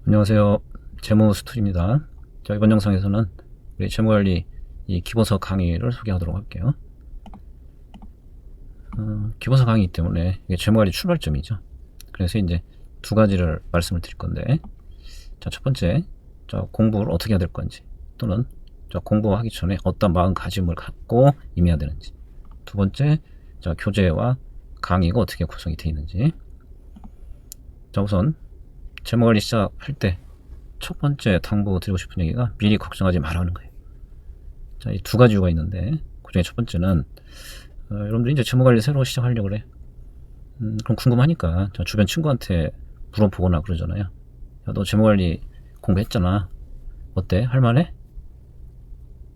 안녕하세요. 재무스토리입니다. 자, 이번 영상에서는 우리 재무관리 이 기본서 강의를 소개하도록 할게요. 기본서 강의이기 때문에 이게 재무관리 출발점이죠. 그래서 이제 두 가지를 말씀을 드릴 건데, 자, 첫 번째, 공부를 어떻게 해야 될 건지, 또는 공부하기 전에 어떤 마음가짐을 갖고 임해야 되는지. 두 번째, 교재와 강의가 어떻게 구성이 되어 있는지. 자, 우선 재무관리 시작할 때 첫 번째 당부드리고 싶은 얘기가 미리 걱정하지 말라는 거예요. 자, 이 두 가지 이유가 있는데, 그 중에 첫 번째는 여러분들이 이제 재무관리 새로 시작하려고 그래. 그럼 궁금하니까 주변 친구한테 물어보거나 그러잖아요. 야, 너 재무관리 공부했잖아. 어때? 할만해?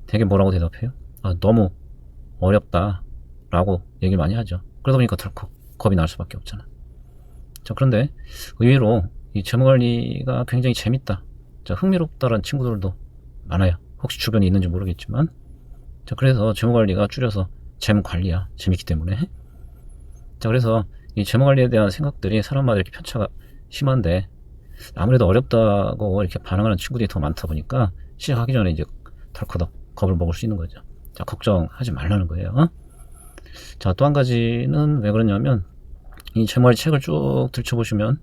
되게 뭐라고 대답해요? 아, 너무 어렵다 라고 얘기를 많이 하죠. 그러다 보니까 덜컥 겁이 날 수밖에 없잖아. 자, 그런데 의외로 이 재무관리가 굉장히 재밌다, 흥미롭다라는 친구들도 많아요. 혹시 주변에 있는지 모르겠지만, 자, 그래서 재무관리가 줄여서 재무관리야. 재밌기 때문에. 자, 그래서 이 재무관리에 대한 생각들이 사람마다 이렇게 편차가 심한데, 아무래도 어렵다고 이렇게 반응하는 친구들이 더 많다 보니까 시작하기 전에 이제 덜커덕 겁을 먹을 수 있는 거죠. 자, 걱정하지 말라는 거예요. 자, 또 한 가지는 왜 그러냐면, 이 재무관리 책을 쭉 들춰보시면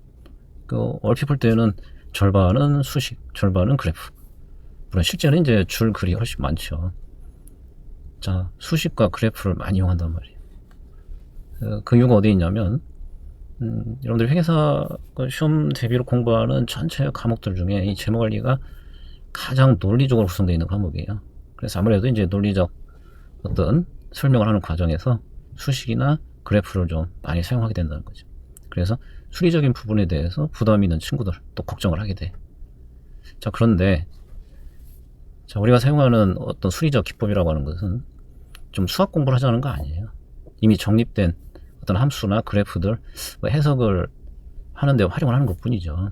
얼핏 볼 때는 절반은 수식, 절반은 그래프. 물론 실제는 이제 줄 글이 훨씬 많죠. 자, 수식과 그래프를 많이 이용한단 말이에요. 그 이유가 어디에 있냐면, 여러분들 회계사 시험 대비로 공부하는 전체 과목들 중에 이 재무관리가 가장 논리적으로 구성되어 있는 과목이에요. 그래서 아무래도 이제 논리적 어떤 설명을 하는 과정에서 수식이나 그래프를 좀 많이 사용하게 된다는 거죠. 그래서 수리적인 부분에 대해서 부담이 있는 친구들 또 걱정을 하게 돼. 자, 그런데 우리가 사용하는 어떤 수리적 기법이라고 하는 것은 좀 수학 공부를 하자는 거 아니에요. 이미 정립된 어떤 함수나 그래프들 해석을 하는데 활용을 하는 것 뿐이죠.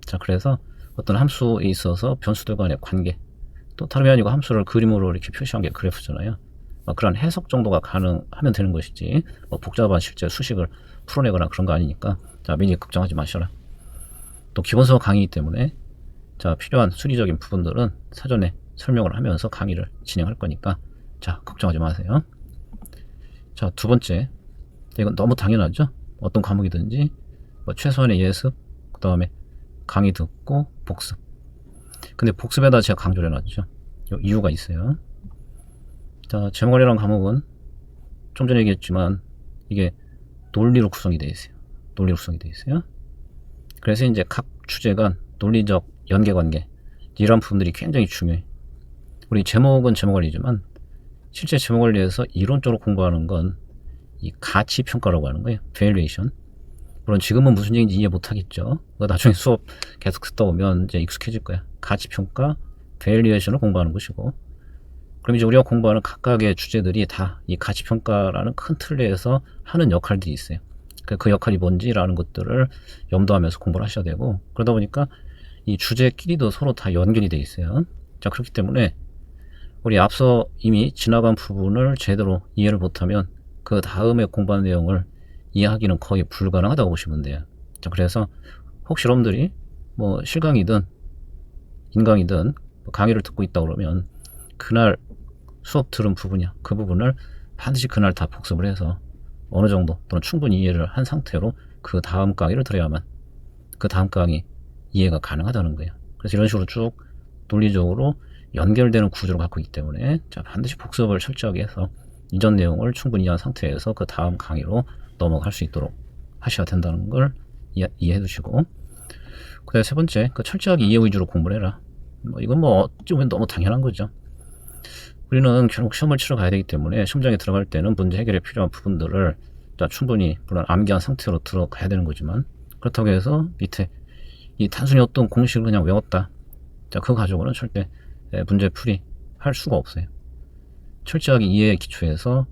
자, 그래서 어떤 함수에 있어서 변수들 간의 관계, 또 다름이 아니고 함수를 그림으로 이렇게 표시한 게 그래프잖아요. 그런 해석 정도가 가능하면 되는 것이지, 복잡한 실제 수식을 풀어내거나 그런 거 아니니까, 자, 미리 걱정하지 마셔라. 또 기본서 강의이기 때문에 필요한 수리적인 부분들은 사전에 설명을 하면서 강의를 진행할 거니까, 자, 걱정하지 마세요. 자, 두 번째, 이건 너무 당연하죠. 어떤 과목이든지 최소한의 예습, 그 다음에 강의 듣고 복습. 근데 복습에다 제가 강조를 해놨죠. 이유가 있어요. 자, 재무관리라는 과목은 좀 전에 얘기했지만 이게 논리로 구성이 되어 있어요. 논리로 구성이 되어 있어요. 그래서 이제 각 주제 간 논리적 연계관계, 이런 부분들이 굉장히 중요해. 우리 제목은 재무관리지만 실제 재무관리에서 이론적으로 공부하는 건 이 가치평가라고 하는 거예요. valuation. 물론 지금은 무슨 얘기인지 이해 못하겠죠. 나중에 수업 계속 듣다 보면 이제 익숙해질 거야. 가치평가, valuation을 공부하는 것이고, 그럼 이제 우리가 공부하는 각각의 주제들이 다 이 가치평가라는 큰 틀 내에서 하는 역할들이 있어요. 그 역할이 뭔지라는 것들을 염두하면서 공부를 하셔야 되고, 그러다 보니까 이 주제끼리도 서로 다 연결이 돼 있어요. 자, 그렇기 때문에 우리 앞서 이미 지나간 부분을 제대로 이해를 못하면 그 다음에 공부한 내용을 이해하기는 거의 불가능하다고 보시면 돼요. 자, 그래서 혹시 여러분들이 실강이든 인강이든 강의를 듣고 있다 그러면 그날 수업 들은 부분이야, 그 부분을 반드시 그날 다 복습을 해서 어느 정도 또는 충분히 이해를 한 상태로 그 다음 강의를 들어야만 그 다음 강의 이해가 가능하다는 거예요. 그래서 이런 식으로 쭉 논리적으로 연결되는 구조를 갖고 있기 때문에, 자, 반드시 복습을 철저하게 해서 이전 내용을 충분히 이해한 상태에서 그 다음 강의로 넘어갈 수 있도록 하셔야 된다는 걸 이해해 두시고, 그 다음에 세 번째, 철저하게 이해 위주로 공부를 해라. 이건 어찌 보면 너무 당연한 거죠. 우리는 결국 시험을 치러 가야 되기 때문에 시험장에 들어갈 때는 문제 해결에 필요한 부분들을 충분히 물론 암기한 상태로 들어가야 되는 거지만, 그렇다고 해서 밑에 이 단순히 어떤 공식을 그냥 외웠다, 그거 가지고는 절대 문제 풀이 할 수가 없어요. 철저하게 이해에 기초해서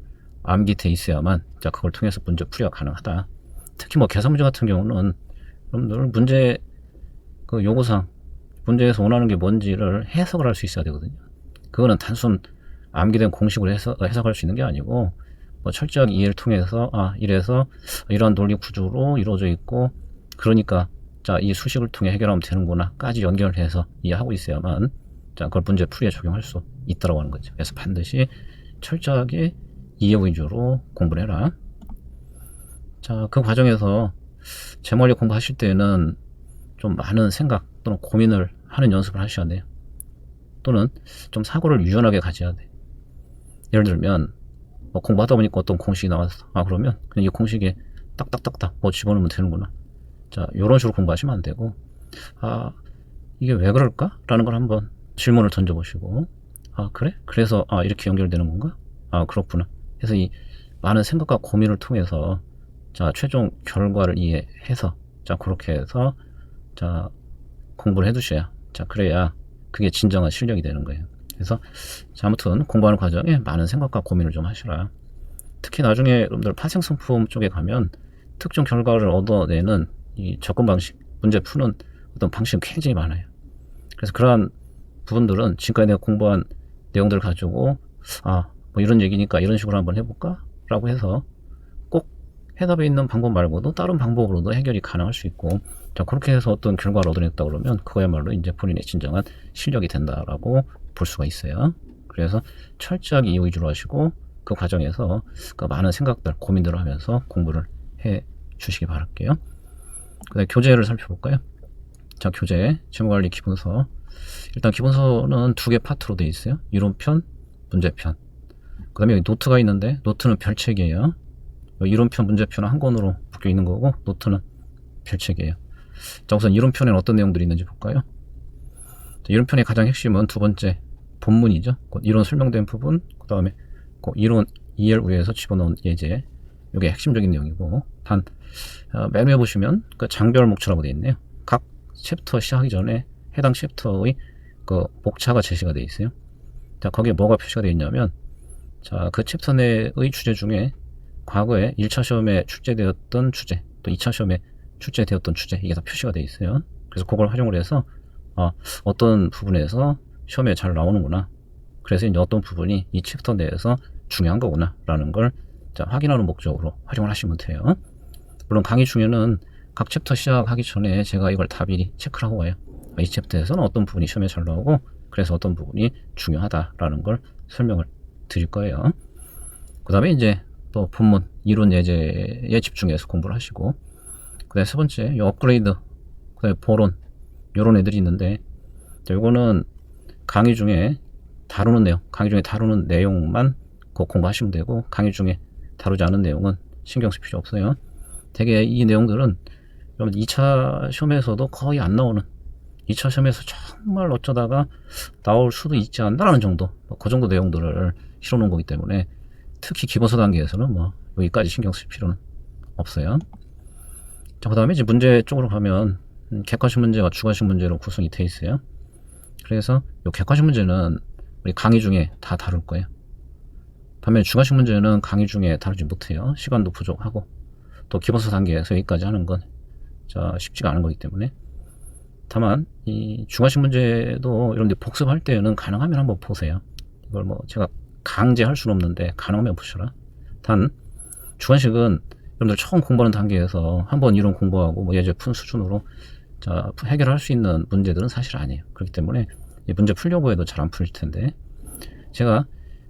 암기돼 있어야만 그걸 통해서 문제 풀이가 가능하다. 특히 계산 문제 같은 경우는 여러분들 문제 요구사항, 문제에서 원하는 게 뭔지를 해석을 할 수 있어야 되거든요. 그거는 단순 암기된 공식으로 해석할 수 있는 게 아니고, 철저하게 이해를 통해서 이래서 이러한 논리 구조로 이루어져 있고, 그러니까 자, 이 수식을 통해 해결하면 되는구나까지 연결해서 이해하고 있어야만 자, 그걸 문제 풀이에 적용할 수 있다고 하는 거죠. 그래서 반드시 철저하게 이해 위주로 공부를 해라. 자, 그 과정에서 제머리 공부하실 때는 좀 많은 생각 또는 고민을 하는 연습을 하셔야 돼요. 또는 좀 사고를 유연하게 가져야 돼. 예를 들면 뭐 공부하다 보니까 어떤 공식이 나왔어. 그러면 그냥 이 공식에 딱딱딱딱 뭐 집어넣으면 되는구나. 자, 이런 식으로 공부하시면 안 되고, 이게 왜 그럴까? 라는 걸 한번 질문을 던져보시고, 그래? 그래서 이렇게 연결되는 건가? 그렇구나. 그래서 이 많은 생각과 고민을 통해서 자, 최종 결과를 이해해서 자, 그렇게 해서 자, 공부를 해두셔야 자, 그래야 그게 진정한 실력이 되는 거예요. 그래서 자, 아무튼 공부하는 과정에 많은 생각과 고민을 좀 하시라. 특히 나중에 여러분들 파생성품 쪽에 가면 특정 결과를 얻어내는 이 접근 방식, 문제 푸는 어떤 방식이 굉장히 많아요. 그래서 그러한 부분들은 지금까지 내가 공부한 내용들을 가지고 뭐 이런 얘기니까 이런 식으로 한번 해볼까? 라고 해서 꼭 해답에 있는 방법 말고도 다른 방법으로도 해결이 가능할 수 있고, 자, 그렇게 해서 어떤 결과를 얻어냈다 그러면 그거야말로 이제 본인의 진정한 실력이 된다라고 볼 수가 있어요. 그래서 철저하게 이해 위주로 하시고 그 과정에서 그 많은 생각들, 고민들을 하면서 공부를 해 주시기 바랄게요. 그 다음에 교재를 살펴볼까요? 자, 교재, 재무관리 기본서. 일단 기본서는 2개 파트로 되어 있어요. 이론편, 문제편. 그 다음에 여기 노트가 있는데, 노트는 별책이에요. 이론편, 문제편은 한 권으로 묶여 있는 거고, 노트는 별책이에요. 자, 우선 이론편에는 어떤 내용들이 있는지 볼까요? 자, 이론편의 가장 핵심은 두 번째, 본문이죠. 이론 설명된 부분, 그 다음에 이론 이해를 위해서 집어넣은 예제. 이게 핵심적인 내용이고, 맨 위에 보시면 그 장별 목차라고 되어 있네요. 각 챕터 시작하기 전에 해당 챕터의 그 목차가 제시가 되어 있어요. 자, 거기에 뭐가 표시가 되어 있냐면, 자, 그 챕터 내의 주제 중에 과거에 1차 시험에 출제되었던 주제, 또 2차 시험에 출제되었던 주제, 이게 다 표시가 되어 있어요. 그래서 그걸 활용을 해서 어떤 부분에서 시험에 잘 나오는구나. 그래서 이제 어떤 부분이 이 챕터 내에서 중요한 거구나 라는 걸 자, 확인하는 목적으로 활용을 하시면 돼요. 물론 강의 중에는 각 챕터 시작하기 전에 제가 이걸 다 미리 체크를 하고 와요. 이 챕터에서는 어떤 부분이 시험에 잘 나오고 그래서 어떤 부분이 중요하다라는 걸 설명을 드릴 거예요. 그 다음에 이제 또 본문, 이론 예제에 집중해서 공부를 하시고, 그 다음에 세 번째, 업그레이드, 그 다음에 보론, 요런 애들이 있는데, 요거는 강의 중에 다루는 내용만 공부하시면 되고, 강의 중에 다루지 않은 내용은 신경 쓸 필요 없어요. 되게 이 내용들은 여러분 2차 시험에서도 거의 안 나오는, 2차 시험에서 정말 어쩌다가 나올 수도 있지 않나라는 정도, 그 정도 내용들을 실어놓은 거기 때문에 특히 기본서 단계에서는 뭐 여기까지 신경 쓸 필요는 없어요. 자, 그 다음에 이제 문제 쪽으로 가면 객관식 문제와 주관식 문제로 구성이 돼 있어요. 그래서 이 객관식 문제는 우리 강의 중에 다 다룰 거예요. 반면에 주관식 문제는 강의 중에 다루지 못해요. 시간도 부족하고 또 기본서 단계에서 여기까지 하는 건 쉽지가 않은 거기 때문에. 다만 이 주관식 문제도 여러분들 복습할 때는 가능하면 한번 보세요. 이걸 뭐 제가 강제할 수는 없는데 가능하면 보셔라. 단 주관식은 여러분들 처음 공부하는 단계에서 한번 이론 공부하고 뭐 예제 푼 수준으로 해결할 수 있는 문제들은 사실 아니에요. 그렇기 때문에 이 문제 풀려고 해도 잘 안 풀릴 텐데, 제가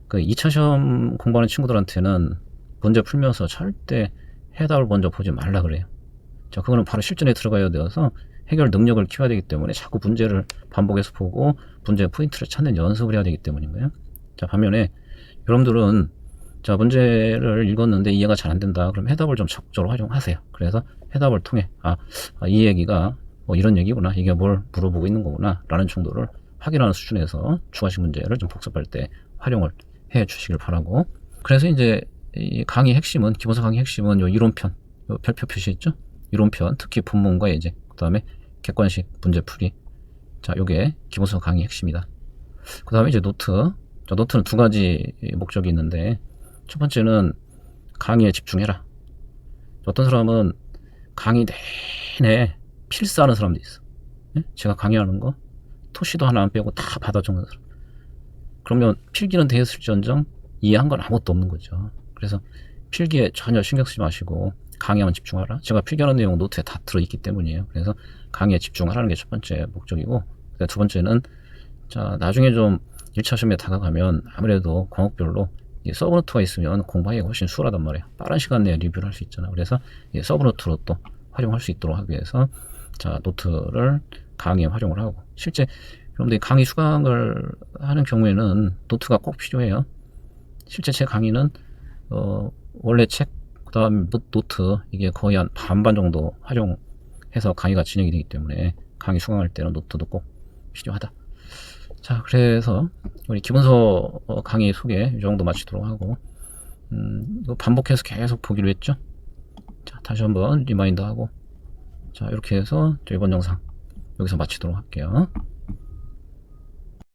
그 2차 시험 공부하는 친구들한테는 문제 풀면서 절대 해답을 먼저 보지 말라 그래요. 자, 그거는 바로 실전에 들어가야 되어서 해결 능력을 키워야 되기 때문에 자꾸 문제를 반복해서 보고 문제의 포인트를 찾는 연습을 해야 되기 때문인 거예요. 자, 반면에 여러분들은 문제를 읽었는데 이해가 잘 안 된다. 그럼 해답을 좀 적극적으로 활용하세요. 그래서 해답을 통해 이 얘기가 뭐 이런 얘기구나, 이게 뭘 물어보고 있는 거구나 라는 정도를 확인하는 수준에서 주관식 문제를 좀 복습할 때 활용을 해 주시길 바라고. 그래서 이제 이 강의 핵심은, 기본서 강의 핵심은 요 이론편, 요 별표 표시했죠? 이론편, 특히 본문과 예제, 그 다음에 객관식 문제풀이. 자, 요게 기본서 강의 핵심이다. 그 다음에 이제 노트. 자, 노트는 두 가지 목적이 있는데, 첫 번째는 강의에 집중해라. 어떤 사람은 강의 내내 필사하는 사람도 있어. 예? 제가 강의하는 거 토시도 하나 안 빼고 다 받아 적는 사람. 그러면 필기는 되었을지언정 이해한 건 아무것도 없는 거죠. 그래서 필기에 전혀 신경 쓰지 마시고 강의에만 집중하라. 제가 필기하는 내용 노트에 다 들어있기 때문이에요. 그래서 강의에 집중하라는 게 첫 번째 목적이고, 두 번째는 자 나중에 좀 1차 시험에 다가가면 아무래도 과목별로 이 서브노트가 있으면 공부하기가 훨씬 수월하단 말이에요. 빠른 시간 내에 리뷰를 할 수 있잖아. 그래서 이 서브노트로 또 활용할 수 있도록 하기 위해서 자 노트를 강의에 활용을 하고, 실제 여러분들이 강의 수강을 하는 경우에는 노트가 꼭 필요해요. 실제 제 강의는 원래 책 그다음 노트 이게 거의 한 반반 정도 활용해서 강의가 진행이 되기 때문에 강의 수강할 때는 노트도 꼭 필요하다. 자, 그래서 우리 기본서 강의 소개 이 정도 마치도록 하고, 이거 반복해서 계속 보기로 했죠. 자, 다시 한번 리마인드 하고, 자, 이렇게 해서 이번 영상 여기서 마치도록 할게요.